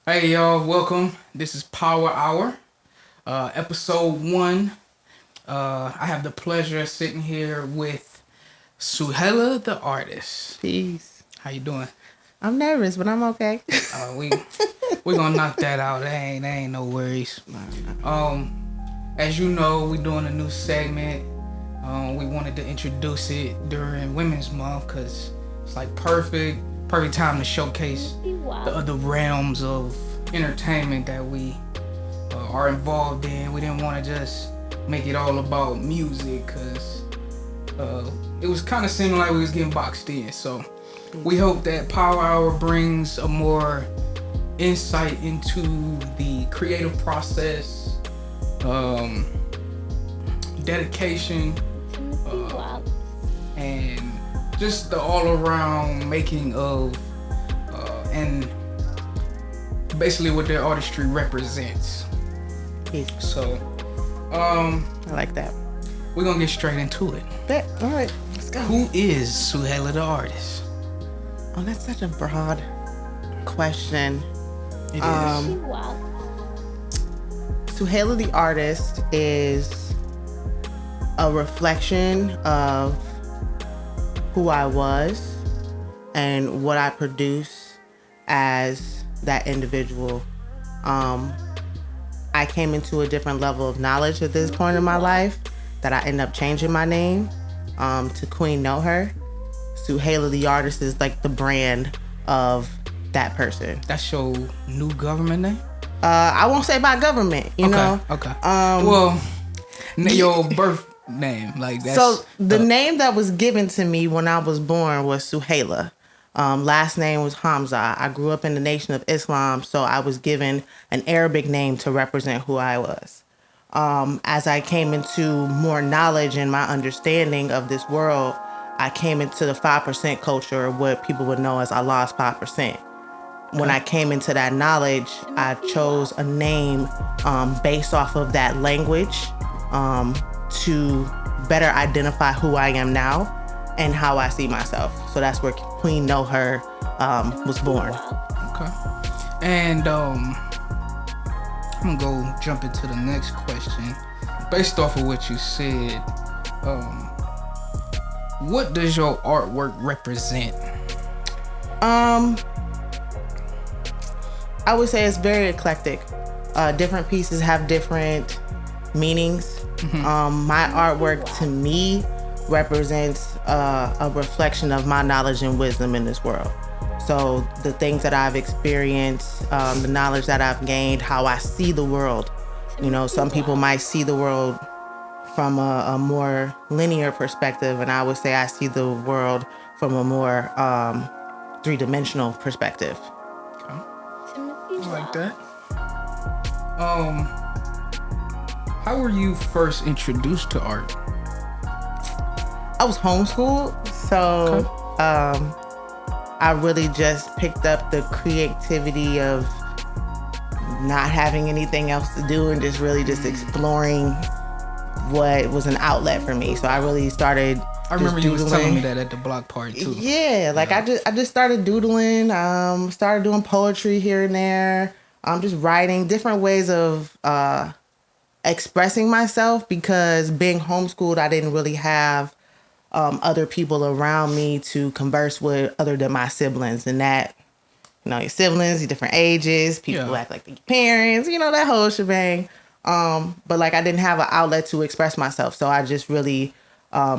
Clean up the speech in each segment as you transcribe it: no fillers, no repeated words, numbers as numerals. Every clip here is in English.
Hey y'all, welcome. This is Power Hour, episode 1. I have the pleasure of sitting here with Suhaylah the Artist. Peace. How you doing? I'm nervous, but I'm okay. We gonna knock that out. There ain't no worries. As you know, we doing a new segment. We wanted to introduce it during Women's Month because it's like perfect time to showcase the other realms of entertainment that we are involved in. We didn't want to just make it all about music because it was kind of seeming like we was getting boxed in. So we hope that Power Hour brings a more insight into the creative process, dedication, and just the all-around making of and basically what their artistry represents. Peace. So I like that. we're gonna get straight into it. Bet. All right, let's go. Who is Suhaylah the Artist? Oh, that's such a broad question. It is. Suhaylah the Artist is a reflection of who I was and what I produce as that individual. I came into a different level of knowledge at this point in my life that I end up changing my name to Queen Know Her. Suhaylah the Artist is like the brand of that person. That's your new government name? I won't say by government, you know. Okay. Well, your birth name, like that's. So the name that was given to me when I was born was Suhaylah. Last name was Hamza. I grew up in the Nation of Islam, so I was given an Arabic name to represent who I was. As I came into more knowledge and my understanding of this world, I came into the 5% culture, what people would know as Allah's 5%. When I came into that knowledge, I chose a name based off of that language to better identify who I am now and how I see myself. So that's where Queen Know Her was born. Okay. And I'm gonna go jump into the next question. Based off of what you said, what does your artwork represent? I would say it's very eclectic. Different pieces have different meanings. My artwork to me represents a reflection of my knowledge and wisdom in this world. So the things that I've experienced, the knowledge that I've gained, how I see the world. You know, some people might see the world from a more linear perspective, and I would say I see the world from a more three-dimensional perspective. I like that. How were you first introduced to art? I was homeschooled, so I really just picked up the creativity of not having anything else to do and just really just exploring what was an outlet for me. So I really started. I remember you was telling me that at the block party too. Yeah, like I just started doodling. Started doing poetry here and there. Just writing different ways of expressing myself, because being homeschooled, I didn't really have other people around me to converse with other than my siblings. And that, you know, your siblings, your different ages, people who act like their parents, you know, that whole shebang. But like I didn't have an outlet to express myself, so I just really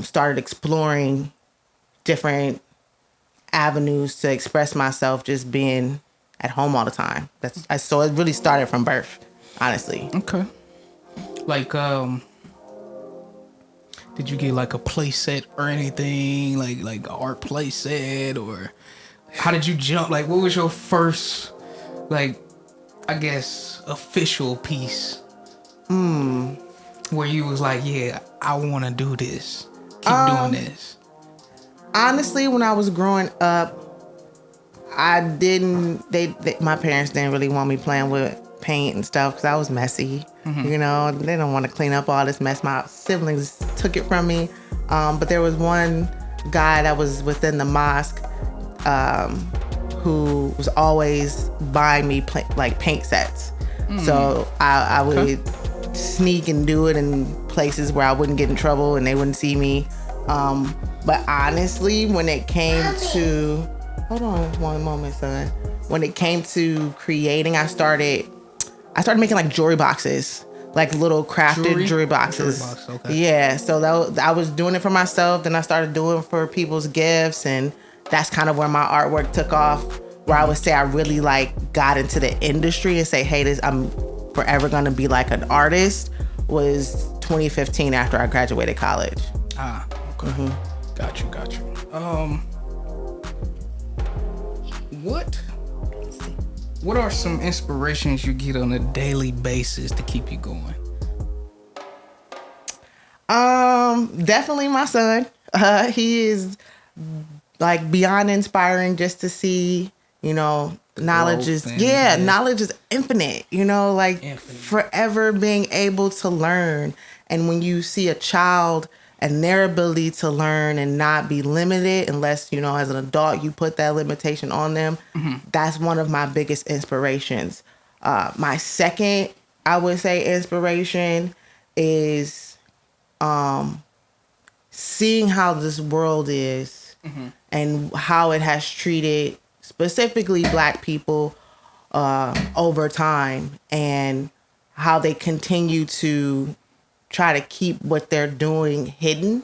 started exploring different avenues to express myself, just being at home all the time. So it really started from birth, honestly. Okay. Like, did you get like a play set or anything? Like an art play set, or how did you jump? Like, what was your first, like, I guess, official piece? Where you was like, yeah, I want to do this. Keep doing this. Honestly, when I was growing up, I didn't. My parents didn't really want me playing with paint and stuff because I was messy. You know, they don't want to clean up all this mess. My siblings took it from me. But there was one guy that was within the mosque who was always buying me like paint sets. So I would sneak and do it in places where I wouldn't get in trouble and they wouldn't see me. But honestly, when it came to, hold on one moment, son. When it came to creating, I started making like jewelry boxes, like little crafted jewelry boxes. Jewelry box, okay. Yeah, so I was doing it for myself. Then I started doing it for people's gifts, and that's kind of where my artwork took off. Where I would say I really like got into the industry and say, hey, I'm forever gonna be like an artist. Was 2015 after I graduated college. Okay. Got you. What are some inspirations you get on a daily basis to keep you going? Definitely my son. He is like beyond inspiring just to see, knowledge is knowledge is infinite, like forever being able to learn. And when you see a child and their ability to learn and not be limited unless, as an adult, you put that limitation on them. That's one of my biggest inspirations. My second, I would say, inspiration is seeing how this world is and how it has treated specifically Black people over time, and how they continue to try to keep what they're doing hidden.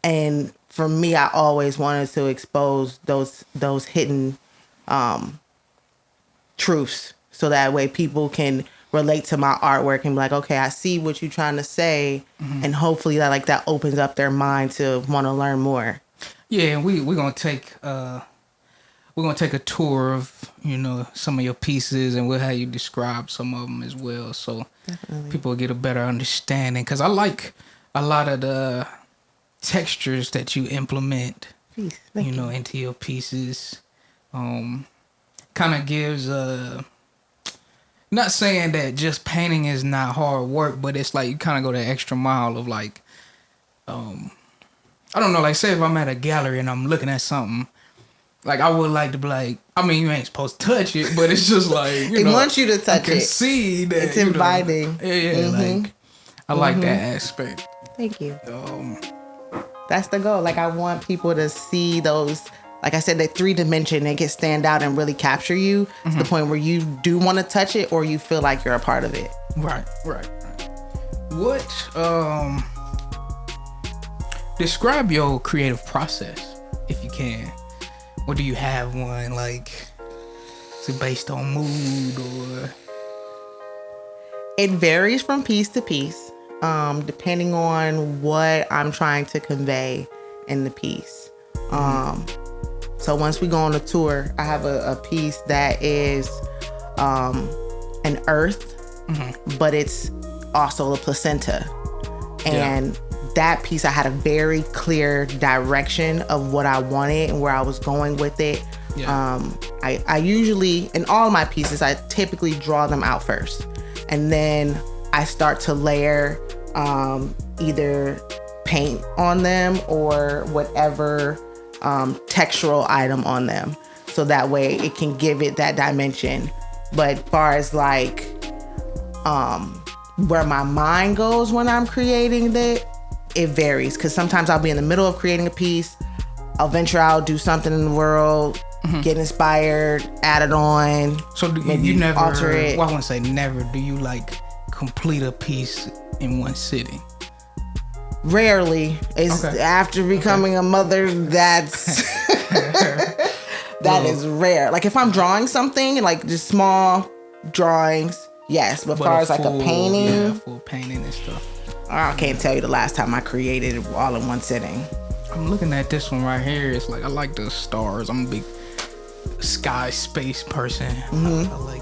And for me, I always wanted to expose those hidden truths, so that way people can relate to my artwork and be like, okay, I see what you're trying to say, and hopefully that opens up their mind to want to learn more. Yeah, and we're gonna take a tour of some of your pieces, and we'll have you describe some of them as well, so people get a better understanding. Because I like a lot of the textures that you implement, into your pieces. Kind of gives not saying that just painting is not hard work, but it's like you kind of go the extra mile of like, I don't know, like say if I'm at a gallery and I'm looking at something, like I would like to be like, I mean, you ain't supposed to touch it, but it's just like, it wants you to touch it. See that it's inviting. Like I like that aspect. Thank you. That's the goal. Like I want people to see those, like I said, that 3-dimension, they can stand out and really capture you to the point where you do want to touch it or you feel like you're a part of it. Right. What, describe your creative process, if you can. Or do you have one, like, is it based on mood or? It varies from piece to piece, depending on what I'm trying to convey in the piece. So once we go on a tour, I have a piece that is an earth, but it's also a placenta. And that piece, I had a very clear direction of what I wanted and where I was going with it. I usually, in all of my pieces, I typically draw them out first. And then I start to layer either paint on them or whatever textural item on them. So that way it can give it that dimension. But as far as like where my mind goes when I'm creating it varies, because sometimes I'll be in the middle of creating a piece, I'll venture out, do something in the world, get inspired, add it on. So do you never alter it? Well, I wouldn't say never. Do you like complete a piece in one sitting? Rarely. It's after becoming a mother, that's that is rare. Like if I'm drawing something, like just small drawings, yes. But as far as like a painting, full painting and stuff, I can't tell you the last time I created it all in one sitting. I'm looking at this one right here. It's like, I like the stars. I'm a big sky space person. I like